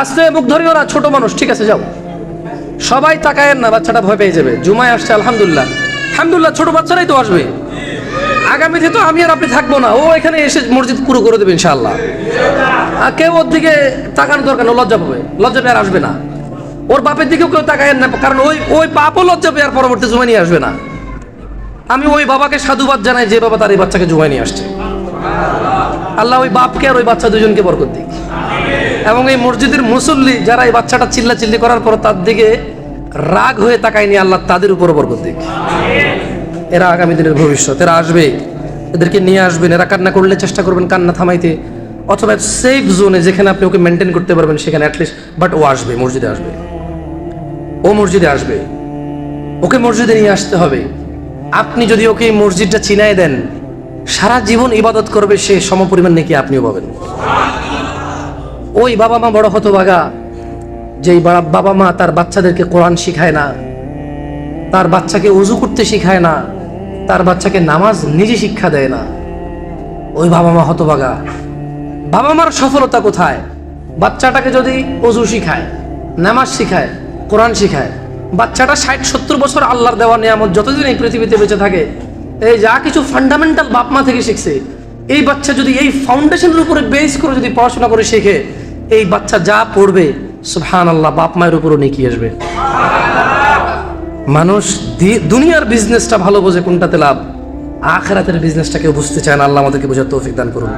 আস্তে মুখ ধরিও না, ছোট মানুষ, ঠিক আছে যাও। সবাই তাকায়েন না, বাচ্চাটা ভয় পেয়ে যাবে। জুমায় আসছে, আলহামদুলিল্লাহ আলহামদুলিল্লাহ, ছোট বাচ্চারাই তো আসবে। আগামীতে তো আমি আর আপনি থাকবো না, ও এখানে এসে মসজিদ পুরো করে দেবে ইনশাআল্লাহ। আর কেউ ওর দিকে তাকানোর দরকার না, লজ্জা পাবে, লজ্জা পেয়ে আর আসবে না। ওর বাপের দিকেও কেউ তাকায়েন না, কারণ ওই বাপও লজ্জা পেয়ে আর পরবর্তী জুমায় নিয়ে আসবে না। আমি ওই বাবাকে সাধুবাদ জানাই যে বাবা তার এই বাচ্চাকে জুমায় নিয়ে আসছে। আল্লাহ ওই বাপকে আর ওই বাচ্চা দুজনকে বরকত দিক। এবং এই মসজিদের মুসল্লি যারা এই বাচ্চাটা চিল্লা চিল্লি করার পর তার দিকে রাগ হয়ে তাকায়নি, আল্লাহ তাদের উপর বরকত দিক। এরা আগামী দিনের ভবিষ্যৎ, এরা আসবে, এদেরকে নিয়ে আসবেন। এরা কান্না করলে চেষ্টা করবেন কান্না থামাইতে, অথবা সেফ জোনে যেখানে আপনি ওকে মেনটেন করতে পারবেন সেখানে অ্যাটলিস্ট। বাট ও আসবে, মসজিদে আসবে, ও মসজিদে আসবে, ওকে মসজিদে নিয়ে আসতে হবে। আপনি যদি ওকে এই মসজিদটা চিনায় দেন, সারা জীবন ইবাদত করবে সে, সমপরিমাণ নাকি আপনিও পাবেন। ওই বাবা মা বড় হতভাগা, যেই বাবা মা তার বাচ্চাদেরকে কোরআন শিখায় না, তার বাচ্চাকে ওযু করতে শিখায় না, তার বাচ্চাকে নামাজ নিজে শিক্ষা দেয় না, ওই বাবা মা হতভাগা। বাবা মার সফলতা কোথায়? বাচ্চাটাকে যদি ওযু শিখায়, নামাজ শিখায়, কোরআন শিখায়, বাচ্চাটা 60-70 বছর আল্লাহর দেওয়া নিয়ামত যতদিন এই পৃথিবীতে বেঁচে থাকে, এই যা কিছু ফান্ডামেন্টাল বাপ মা থেকে শিখছে, এই বাচ্চা যদি এই ফাউন্ডেশনের উপরে বেস করে যদি পড়াশোনা করে শেখে, এই বাচ্চা যা পড়বে সুবহানাল্লাহ, বাপ মায়ের উপরও নেকি আসবে। মানুষ দুনিয়ার বিজনেসটা ভালো বোঝে কোনটাতে লাভ, আখিরাতের বিজনেসটা কেউ বুঝতে চায় না। আল্লাহ আমাদেরকে বোঝার তৌফিক দান করুন।